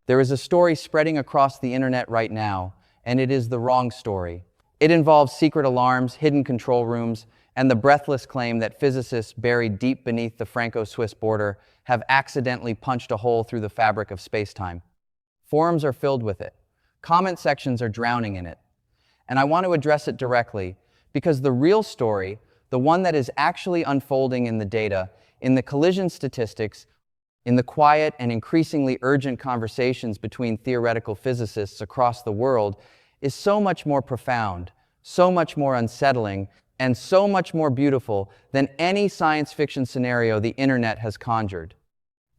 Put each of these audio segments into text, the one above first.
There is a story spreading across the internet right now, and it is the wrong story. It involves secret alarms, hidden control rooms, and the breathless claim that physicists buried deep beneath the Franco-Swiss border have accidentally punched a hole through the fabric of space-time. Forums are filled with it. Comment sections are drowning in it. And I want to address it directly because the real story, the one that is actually unfolding in the data, in the collision statistics, in the quiet and increasingly urgent conversations between theoretical physicists across the world, is so much more profound, so much more unsettling, and so much more beautiful than any science fiction scenario the internet has conjured.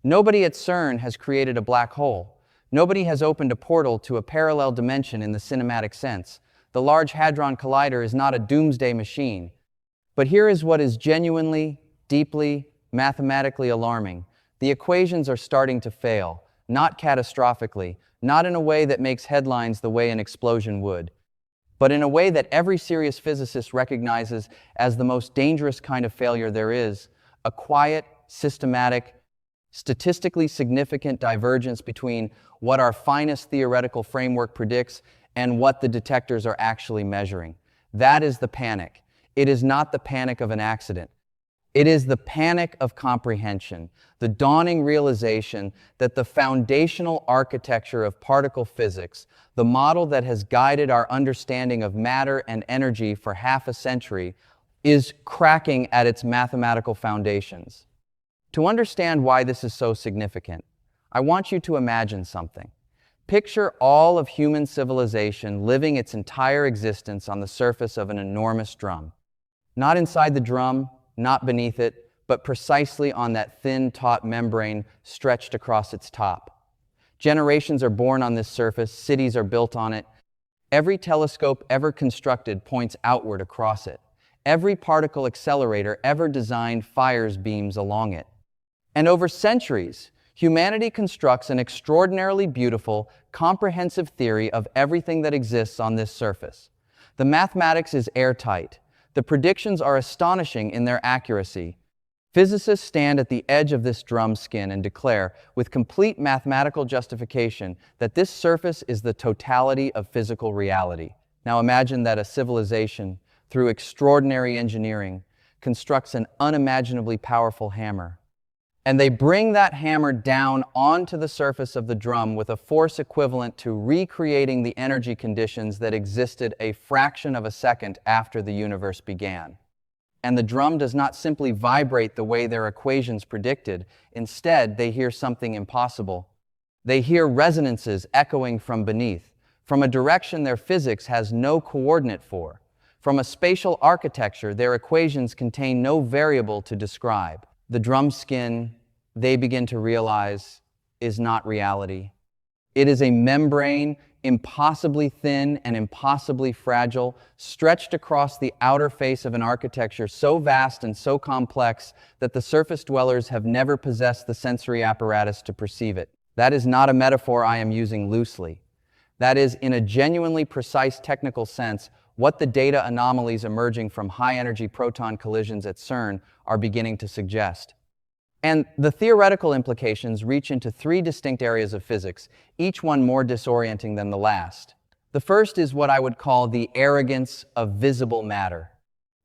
Nobody at CERN has created a black hole. Nobody has opened a portal to a parallel dimension in the cinematic sense. The Large Hadron Collider is not a doomsday machine. But here is what is genuinely, deeply, mathematically alarming. The equations are starting to fail, not catastrophically, not in a way that makes headlines the way an explosion would, but in a way that every serious physicist recognizes as the most dangerous kind of failure there is, a quiet, systematic, statistically significant divergence between what our finest theoretical framework predicts and what the detectors are actually measuring. That is the panic. It is not the panic of an accident. It is the panic of comprehension, the dawning realization that the foundational architecture of particle physics, the model that has guided our understanding of matter and energy for half a century, is cracking at its mathematical foundations. To understand why this is so significant, I want you to imagine something. Picture all of human civilization living its entire existence on the surface of an enormous drum. Not inside the drum, not beneath it, but precisely on that thin, taut membrane stretched across its top. Generations are born on this surface, cities are built on it. Every telescope ever constructed points outward across it. Every particle accelerator ever designed fires beams along it. And over centuries, humanity constructs an extraordinarily beautiful, comprehensive theory of everything that exists on this surface. The mathematics is airtight. The predictions are astonishing in their accuracy. Physicists stand at the edge of this drum skin and declare, with complete mathematical justification, that this surface is the totality of physical reality. Now imagine that a civilization, through extraordinary engineering, constructs an unimaginably powerful hammer. And they bring that hammer down onto the surface of the drum with a force equivalent to recreating the energy conditions that existed a fraction of a second after the universe began. And the drum does not simply vibrate the way their equations predicted. Instead, they hear something impossible. They hear resonances echoing from beneath, from a direction their physics has no coordinate for. From a spatial architecture their equations contain no variable to describe. The drum skin, they begin to realize, is not reality. It is a membrane, impossibly thin and impossibly fragile, stretched across the outer face of an architecture so vast and so complex that the surface dwellers have never possessed the sensory apparatus to perceive it. That is not a metaphor I am using loosely. That is, in a genuinely precise technical sense, what the data anomalies emerging from high-energy proton collisions at CERN are beginning to suggest. And the theoretical implications reach into three distinct areas of physics, each one more disorienting than the last. The first is what I would call the arrogance of visible matter.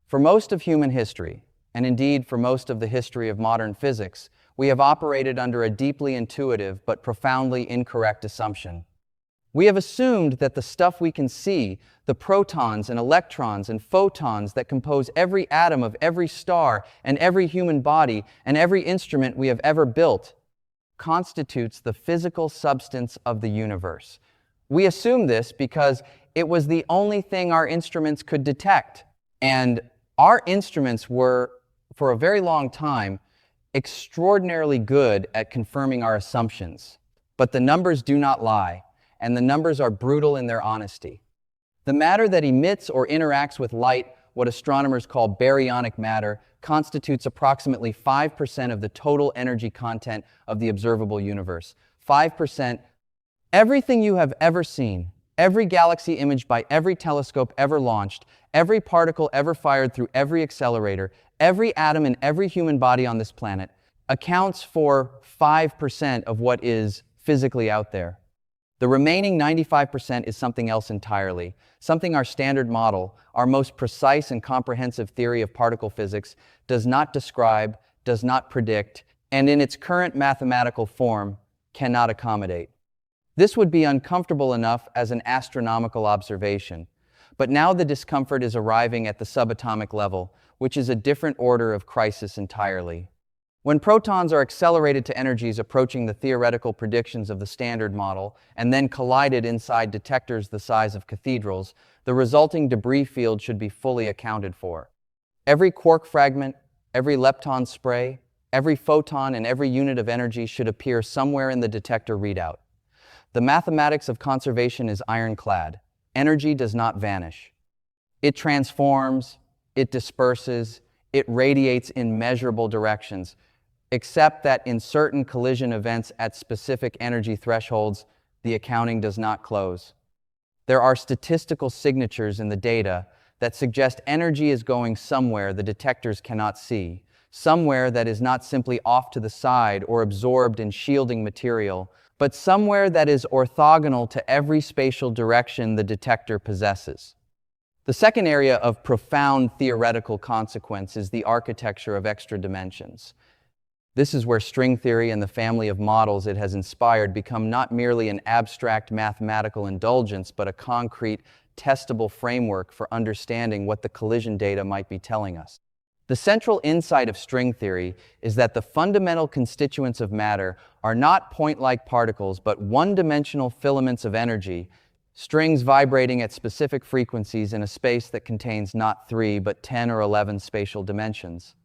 For most of human history, and indeed for most of the history of modern physics, we have operated under a deeply intuitive but profoundly incorrect assumption. We have assumed that the stuff we can see, the protons and electrons and photons that compose every atom of every star and every human body and every instrument we have ever built, constitutes the physical substance of the universe. We assume this because it was the only thing our instruments could detect. And our instruments were, for a very long time, extraordinarily good at confirming our assumptions. But the numbers do not lie. And the numbers are brutal in their honesty. The matter that emits or interacts with light, what astronomers call baryonic matter, constitutes approximately 5% of the total energy content of the observable universe. 5%. Everything you have ever seen, every galaxy imaged by every telescope ever launched, every particle ever fired through every accelerator, every atom in every human body on this planet, accounts for 5% of what is physically out there. The remaining 95% is something else entirely, something our standard model, our most precise and comprehensive theory of particle physics, does not describe, does not predict, and in its current mathematical form, cannot accommodate. This would be uncomfortable enough as an astronomical observation, but now the discomfort is arriving at the subatomic level, which is a different order of crisis entirely. When protons are accelerated to energies approaching the theoretical predictions of the standard model and then collided inside detectors the size of cathedrals, the resulting debris field should be fully accounted for. Every quark fragment, every lepton spray, every photon and every unit of energy should appear somewhere in the detector readout. The mathematics of conservation is ironclad. Energy does not vanish. It transforms, it disperses, it radiates in measurable directions, except that in certain collision events at specific energy thresholds, the accounting does not close. There are statistical signatures in the data that suggest energy is going somewhere the detectors cannot see, somewhere that is not simply off to the side or absorbed in shielding material, but somewhere that is orthogonal to every spatial direction the detector possesses. The second area of profound theoretical consequence is the architecture of extra dimensions. This is where string theory and the family of models it has inspired become not merely an abstract mathematical indulgence, but a concrete, testable framework for understanding what the collision data might be telling us. The central insight of string theory is that the fundamental constituents of matter are not point-like particles, but one-dimensional filaments of energy, strings vibrating at specific frequencies in a space that contains not 3, but 10 or 11 spatial dimensions.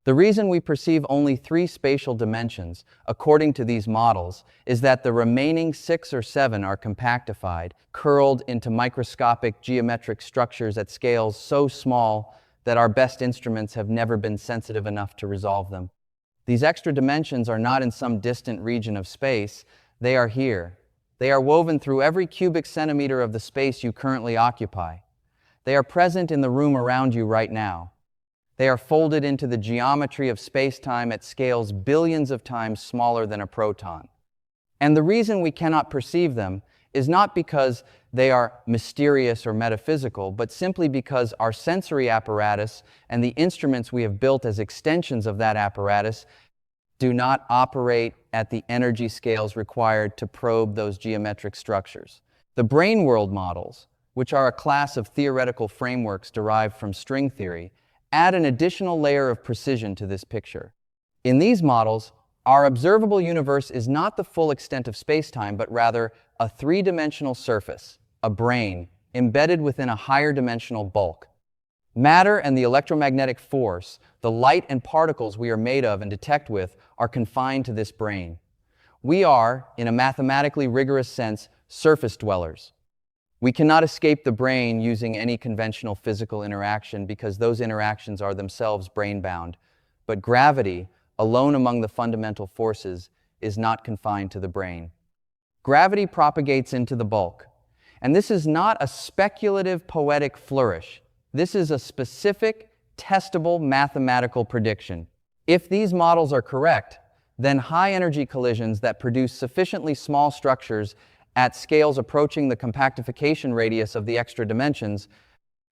The reason we perceive only 3 spatial dimensions, according to these models, is that the remaining 6 or 7 are compactified, curled into microscopic geometric structures at scales so small that our best instruments have never been sensitive enough to resolve them. These extra dimensions are not in some distant region of space, they are here. They are woven through every cubic centimeter of the space you currently occupy. They are present in the room around you right now. They are folded into the geometry of space-time at scales billions of times smaller than a proton. And the reason we cannot perceive them is not because they are mysterious or metaphysical, but simply because our sensory apparatus and the instruments we have built as extensions of that apparatus do not operate at the energy scales required to probe those geometric structures. The brain world models, which are a class of theoretical frameworks derived from string theory, add an additional layer of precision to this picture. In these models, our observable universe is not the full extent of space-time, but rather a 3-dimensional surface, a brain, embedded within a higher dimensional bulk. Matter and the electromagnetic force, the light and particles we are made of and detect with, are confined to this brain. We are, in a mathematically rigorous sense, surface dwellers. We cannot escape the brain using any conventional physical interaction because those interactions are themselves brain-bound. But gravity, alone among the fundamental forces, is not confined to the brain. Gravity propagates into the bulk. And this is not a speculative poetic flourish. This is a specific, testable mathematical prediction. If these models are correct, then high-energy collisions that produce sufficiently small structures at scales approaching the compactification radius of the extra dimensions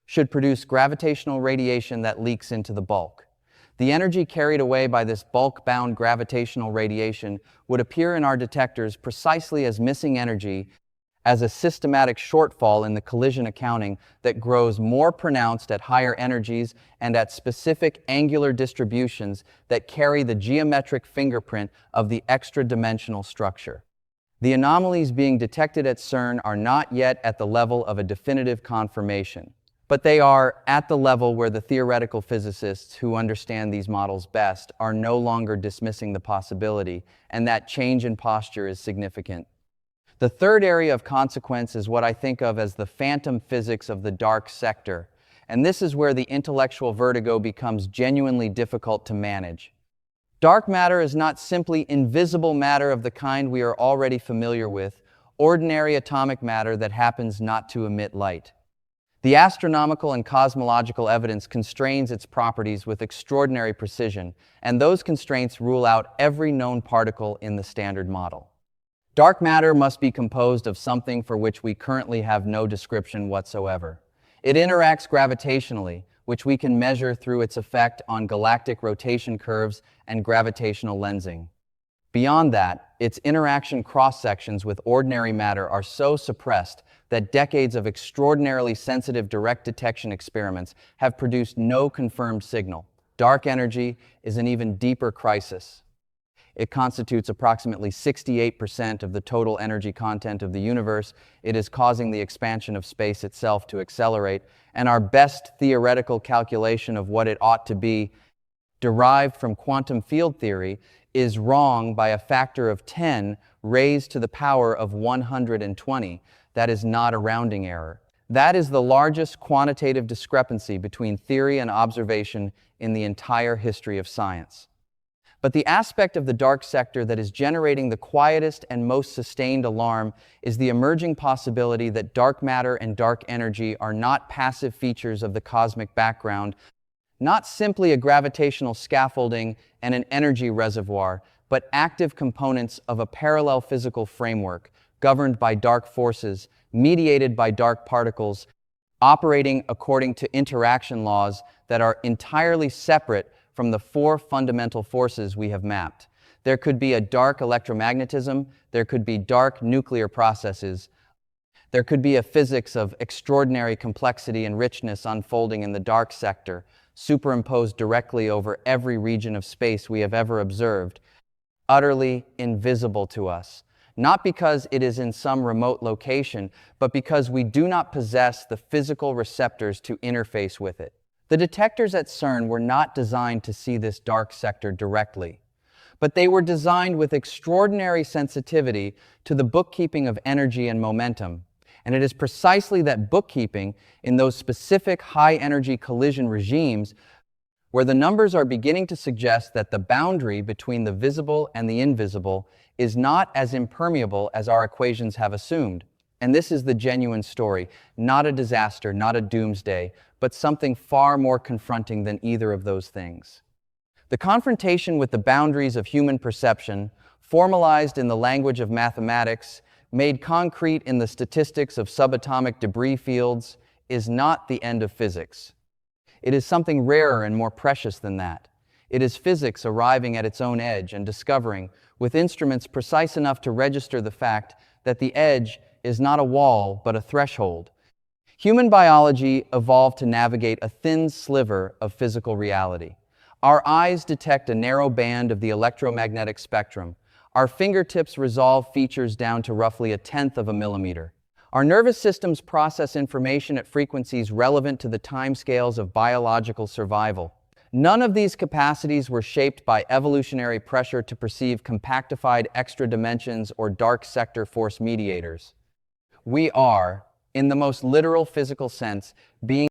should produce gravitational radiation that leaks into the bulk. The energy carried away by this bulk-bound gravitational radiation would appear in our detectors precisely as missing energy, as a systematic shortfall in the collision accounting that grows more pronounced at higher energies and at specific angular distributions that carry the geometric fingerprint of the extra-dimensional structure. The anomalies being detected at CERN are not yet at the level of a definitive confirmation, but they are at the level where the theoretical physicists who understand these models best are no longer dismissing the possibility, and that change in posture is significant. The third area of consequence is what I think of as the phantom physics of the dark sector, and this is where the intellectual vertigo becomes genuinely difficult to manage. Dark matter is not simply invisible matter of the kind we are already familiar with, ordinary atomic matter that happens not to emit light. The astronomical and cosmological evidence constrains its properties with extraordinary precision, and those constraints rule out every known particle in the standard model. Dark matter must be composed of something for which we currently have no description whatsoever. It interacts gravitationally, which we can measure through its effect on galactic rotation curves and gravitational lensing. Beyond that, its interaction cross-sections with ordinary matter are so suppressed that decades of extraordinarily sensitive direct detection experiments have produced no confirmed signal. Dark energy is an even deeper crisis. It constitutes approximately 68% of the total energy content of the universe. It is causing the expansion of space itself to accelerate, and our best theoretical calculation of what it ought to be, derived from quantum field theory, is wrong by a factor of 10 raised to the power of 120. That is not a rounding error. That is the largest quantitative discrepancy between theory and observation in the entire history of science. But the aspect of the dark sector that is generating the quietest and most sustained alarm is the emerging possibility that dark matter and dark energy are not passive features of the cosmic background, not simply a gravitational scaffolding and an energy reservoir, but active components of a parallel physical framework governed by dark forces, mediated by dark particles, operating according to interaction laws that are entirely separate from the four fundamental forces we have mapped. There could be a dark electromagnetism, there could be dark nuclear processes, there could be a physics of extraordinary complexity and richness unfolding in the dark sector, superimposed directly over every region of space we have ever observed, utterly invisible to us, not because it is in some remote location, but because we do not possess the physical receptors to interface with it. The detectors at CERN were not designed to see this dark sector directly, but they were designed with extraordinary sensitivity to the bookkeeping of energy and momentum. And it is precisely that bookkeeping in those specific high-energy collision regimes where the numbers are beginning to suggest that the boundary between the visible and the invisible is not as impermeable as our equations have assumed. And this is the genuine story, not a disaster, not a doomsday, but something far more confronting than either of those things. The confrontation with the boundaries of human perception, formalized in the language of mathematics, made concrete in the statistics of subatomic debris fields, is not the end of physics. It is something rarer and more precious than that. It is physics arriving at its own edge and discovering, with instruments precise enough to register the fact that the edge is not a wall but a threshold. Human biology evolved to navigate a thin sliver of physical reality. Our eyes detect a narrow band of the electromagnetic spectrum. Our fingertips resolve features down to roughly 1/10 of a millimeter. Our nervous systems process information at frequencies relevant to the timescales of biological survival. None of these capacities were shaped by evolutionary pressure to perceive compactified extra dimensions or dark sector force mediators. We are, in the most literal physical sense, being